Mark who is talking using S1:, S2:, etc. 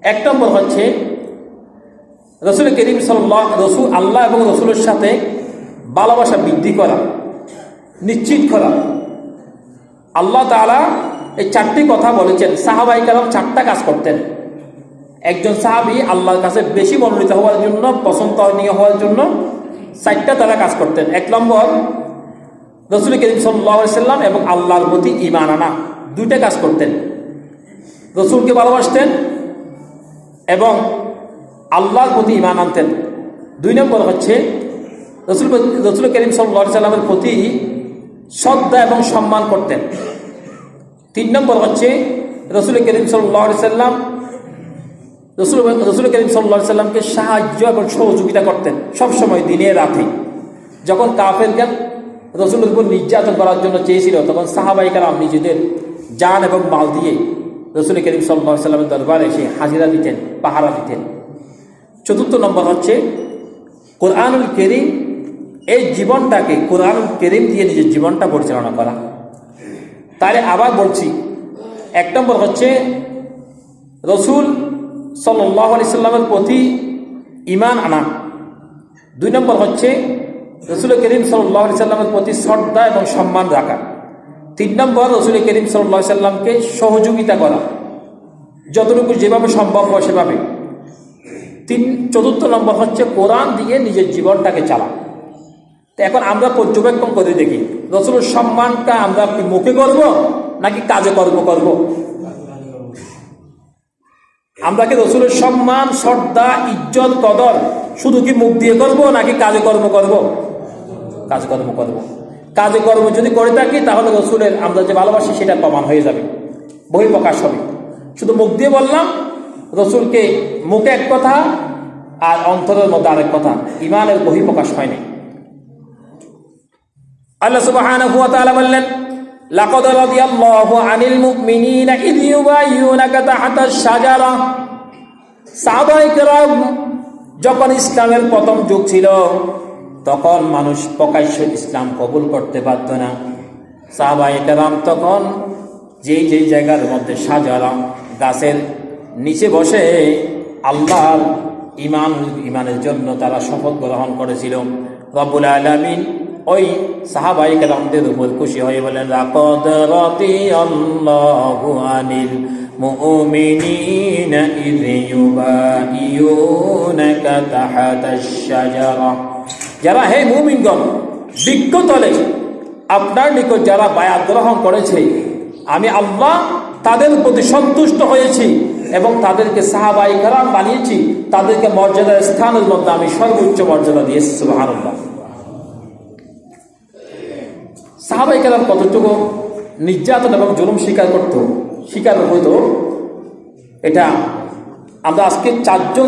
S1: এক নম্বর হচ্ছে রসুল করিম রসুল আল্লাহ এবং রসুলের সাথে ভালোবাসা বৃদ্ধি করা, নিশ্চিত করা। আল্লাহ তাআলা এই 4টি কথা বলেছেন। সাহাবায়ে কেরাম 4টা কাজ করতেন। একজন সাহাবী আল্লাহর কাছে বেশি মনোনীত হওয়ার জন্য, পছন্দনীয় হওয়ার জন্য 4টা তারা কাজ করতেন। এক নম্বর, রসুল করিম সাল্লাল্লাহু আলাইহি সাল্লাম এবং আল্লাহর প্রতি ঈমান আনা, 2টা কাজ করতেন। রসুলকে ভালোবাসতেন এবং আল্লাহর প্রতি ঈমান আনতেন। 2 নম্বর হচ্ছে রসুল করিম সাল্লাল্লাহু আলাইহি সাল্লামের প্রতি শ্রদ্ধা এবং সম্মান করতেন। 3 নম্বর হচ্ছে রসুল করিম সাল্লাল্লাহু আলাইহি সাল্লাম সাল্লামকে সাহায্য এবং সহযোগিতা করতেন সবসময়, দিনে রাতে। যখন কাফেররা রসুলের উপর নির্যাতন করার জন্য চেয়েছিল, তখন সাহাবায়ে কেরাম নিজেদের জান এবং মাল দিয়ে রসুল করিম সাল্লাল্লাহু আলাইহি সাল্লামের দরবারে এসে হাজিরা দিতেন, পাহারা দিতেন। 4 নম্বর হচ্ছে কোরআনুল কারীম, এই জীবনটাকে কোরআনুল কারীম দিয়ে নিজের জীবনটা পরিচালনা করা। তাহলে আবার বলছি, 1 নম্বর হচ্ছে রসুল সাল্লাল্লাহু আলাইহি সাল্লামের প্রতি ঈমান আনা। 2 নম্বর হচ্ছে রসুল করিম সাল্লাল্লাহু আলাইহি সাল্লামের প্রতি শ্রদ্ধা এবং সম্মান রাখা। 3 নম্বর রসুল করিম সাল্লাল্লাহু আলাইহি সাল্লামকে সহযোগিতা করা, যতটুকু যেভাবে সম্ভব হয় সেভাবে। 4 নম্বর হচ্ছে কোরআন দিয়ে নিজের জীবনটাকে চালা। তো এখন আমরা পর্যবেক্ষণ করে দেখি, রসুলের সম্মানটা আমরা কি মুখে করব নাকি কাজে কর্ম করব? আমরা কি রসুলের সম্মান, শ্রদ্ধা, ইজ্জত, কদর শুধু কি মুখ দিয়ে করব নাকি কাজে কর্ম করব? কাজ কর্ম করব। কাজে কর্ম যদি করে থাকি, তাহলে রসুলের আমরা যে ভালোবাসি সেটা প্রমাণ হয়ে যাবে, বহিঃপ্রকাশ হবে। শুধু মুখ দিয়ে বললাম, রসুলকে মুখে এক কথা আর অন্তরের মধ্যে আরেক কথা, ঈমানের বহিঃপ্রকাশ হয়নি। আল্লাহ সুবহানাহু ওয়া তাআলা বললেন, লাকাদ রাদিয়াল্লাহু আনিল মুমিনিনা ইয ইউবাইয়ুনাকা তাহতাশ শাজারা। সাহাবায়ে কেরাম যখন ইসলামের প্রথম যুগ ছিল, তখন মানুষ প্রকাশ্যে ইসলাম কবুল করতে পারত না। সাহাবায়ে কেরাম তখন যেই জায়গার মধ্যে শাজারা, গাছের নিচে বসে আল্লাহর ঈমানের জন্য তারা শপথ গ্রহণ করেছিল। রব্বুল আলামিন ওই সাহাবায়ে কেরামদের উপর খুশি হয়ে বলেন, লাকাদ রাদিয়াল্লাহু আনিল মুমিনিনা ইয ইউবাইয়ুনাকা তাহতাশ শাজারা। যারা, হে মুমিনগণ, বৃক্ষতলে আপনার নিকট যারা বায়াত গ্রহণ করেছে, আমি আল্লাহ তাদের প্রতি সন্তুষ্ট হয়েছি এবং তাদেরকে সাহাবায়ে কেরাম বানিয়েছি, তাদেরকে মর্যাদার স্থানের মধ্যে আমি সর্বোচ্চ মর্যাদা দিয়েছি। সুবহানাল্লাহ। সাহাবায়ে কেরাম কতটুকু নির্যাতন এবং জুলুম স্বীকার হতো, এটা আমরা আজকে 4 জন